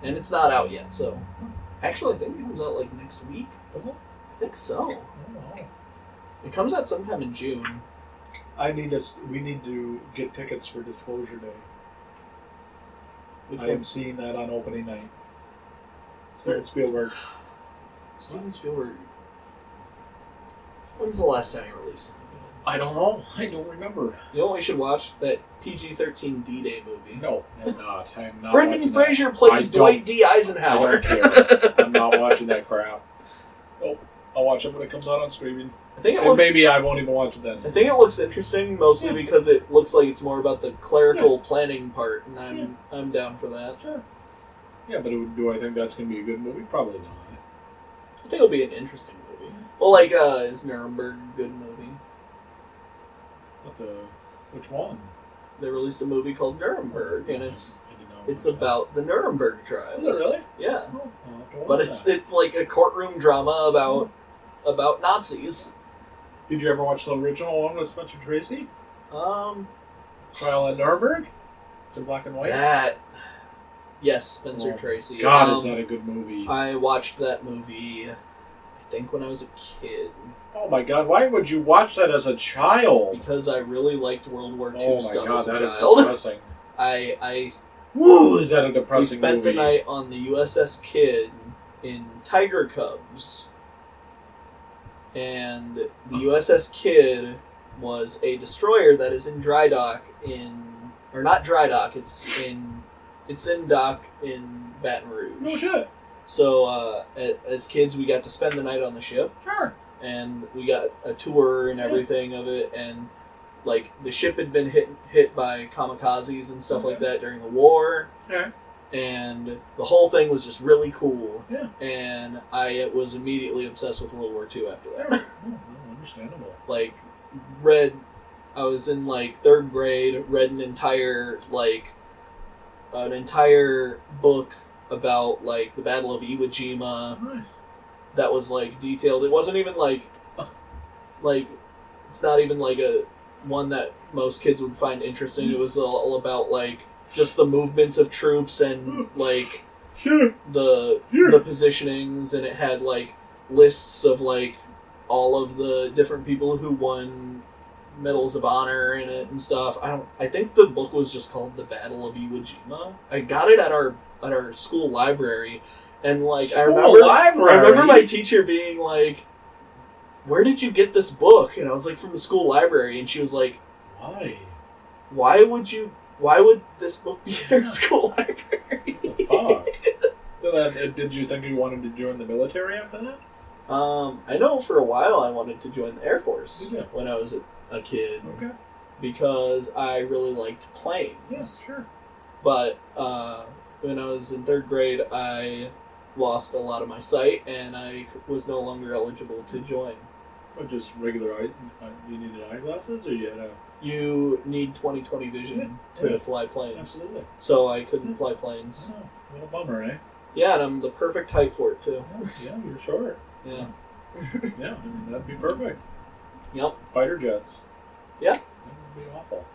And it's not out yet, so. Actually, I think it comes out like next week. Does it? I think so. Oh, wow. It comes out sometime in June. We need to get tickets for Disclosure Day. Which I one? am seeing that on opening night. Steven Spielberg. Steven Spielberg. When's the last time he released something good? I don't know. I don't remember. You know what we should watch? That PG-13 D-Day movie. No, I'm not. I'm not. Brendan watching Fraser that. plays I Dwight D. I Eisenhower. don't care. I'm not watching that crap. Nope. I'll watch it when it comes out on streaming. I think it And looks. maybe I won't even watch it then. I think it looks interesting, mostly because it looks like it's more about the clerical planning part, and I'm down for that. Sure. Yeah, but do I think that's going to be a good movie? Probably not. I think it'll be an interesting movie. Well, like, is Nuremberg a good movie? Which one? They released a movie called Nuremberg, and I didn't know it's about about the Nuremberg trials. Is it really? Yeah. that. Oh, I'll have to watch But that. it's like a courtroom drama about Nazis. Did you ever watch the original one with Spencer Tracy? Um, Trial at Nuremberg? It's in black and white? that. Yes, Spencer Oh, Tracy. God, is that a good movie? I watched that movie, I think, when I was a kid. Oh my God, why would you watch that as a child? Because I really liked World War II Oh my stuff God, as a that is child. depressing. I Woo, is that a we depressing spent movie? the night on the USS Kidd in Tiger Cubs. And the USS Kidd was a destroyer that is in dry dock or not dry dock, it's in dock in Baton Rouge. No shit. So as kids, we got to spend the night on the ship, Sure. and we got a tour and everything of it, and like the ship had been hit by kamikazes and stuff like that during the war, Okay. and the whole thing was just really cool. Yeah. And I was immediately obsessed with World War II after that. Understandable. Like, I was in like 3rd grade, read an entire book about like the Battle of Iwo Jima. Nice. That was like detailed. It wasn't even like it's not even like a one that most kids would find interesting. It was all about like just the movements of troops and like the positionings, and it had like lists of like all of the different people who won medals of honor in it and stuff. I think the book was just called The Battle of Iwo Jima. I got it at our school library, and like I remember my teacher being like, "Where did you get this book?" And I was like, "From the school library." And she was like, "Why? Why would this book be in our school library?" Fuck. So did you think you wanted to join the military after that? I know for a while I wanted to join the Air Force when I was a kid. Okay. Because I really liked planes. Yeah, sure. But when I was in 3rd grade, I lost a lot of my sight, and I was no longer eligible to join. What, just regular eye? You needed eyeglasses, or you had a... You need 20/20 vision to fly planes. Absolutely. So I couldn't fly planes. Oh, what a bummer, eh? Yeah, and I'm the perfect height for it, too. Yeah, you're short. Yeah. Yeah, I mean, that'd be perfect. Yep. Fighter jets. Yeah. That would be awful.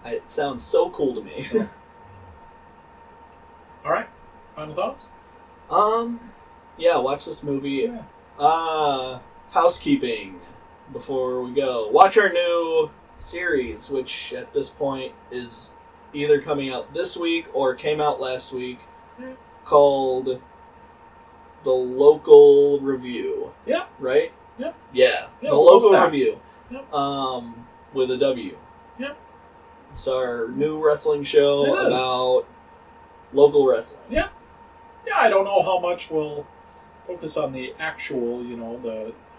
It sounds so cool to me. All right. Final thoughts? Yeah, watch this movie. Yeah. Housekeeping before we go. Watch our new series, which at this point is either coming out this week or came out last week, called The Local Review. Yeah. Right? Yep. Yeah. Yeah, The we'll Local go with that. Review. Yep. With a W. Yep. It's our new wrestling show It is. about local wrestling. Yeah. Yeah, I don't know how much we'll focus on the actual,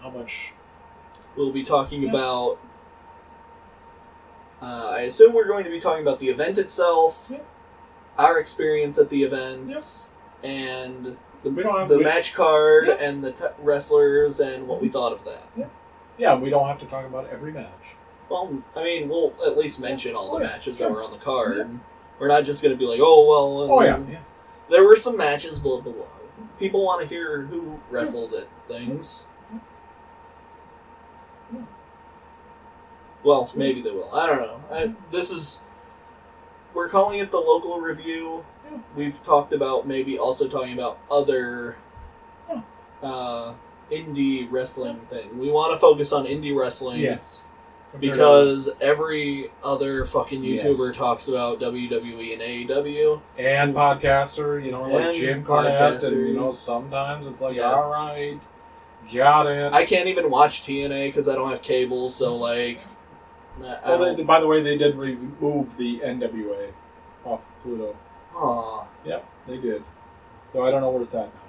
how much... We'll be talking about... I assume we're going to be talking about the event itself, our experience at the event, and the match card, and the wrestlers, and what we thought of that. Yeah, we don't have to talk about every match. Well, I mean, we'll at least mention all the matches that were on the card. Yeah. We're not just going to be like, oh, well... There were some matches, blah, blah, blah. People want to hear who wrestled at things. Well, maybe they will. I don't know. We're calling it the Local Review. We've talked about maybe also talking about other indie wrestling thing. We want to focus on indie wrestling. Yes. Because every other fucking YouTuber talks about WWE and AEW. And podcaster, like Jim Cornette. And, sometimes it's like, all right, got it. I can't even watch TNA because I don't have cable, so like... by the way, they did remove the NWA off Pluto. Aw. Yep, they did. So I don't know where it's at now.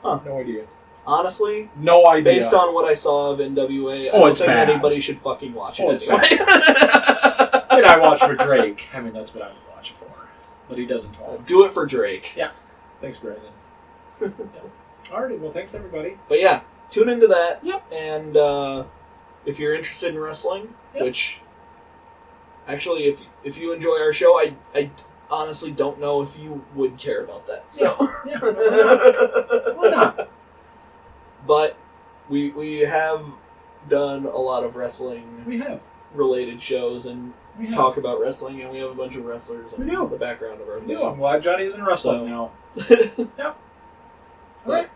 Huh. No idea. Honestly, no idea. Based on what I saw of NWA, I don't think anybody should fucking watch it anyway. I watch for Drake. I mean, that's what I would watch it for. But he doesn't talk. Do it for Drake. Yeah. Thanks, Brandon. Alrighty, well, thanks, everybody. But yeah, tune into that. Yep. And if you're interested in wrestling, which... Actually, if you enjoy our show, I honestly don't know if you would care about that. So why not? But we have done a lot of wrestling related shows and talk about wrestling, and we have a bunch of wrestlers in the background of our thing. I'm glad Johnny isn't wrestling now. Yep. All right.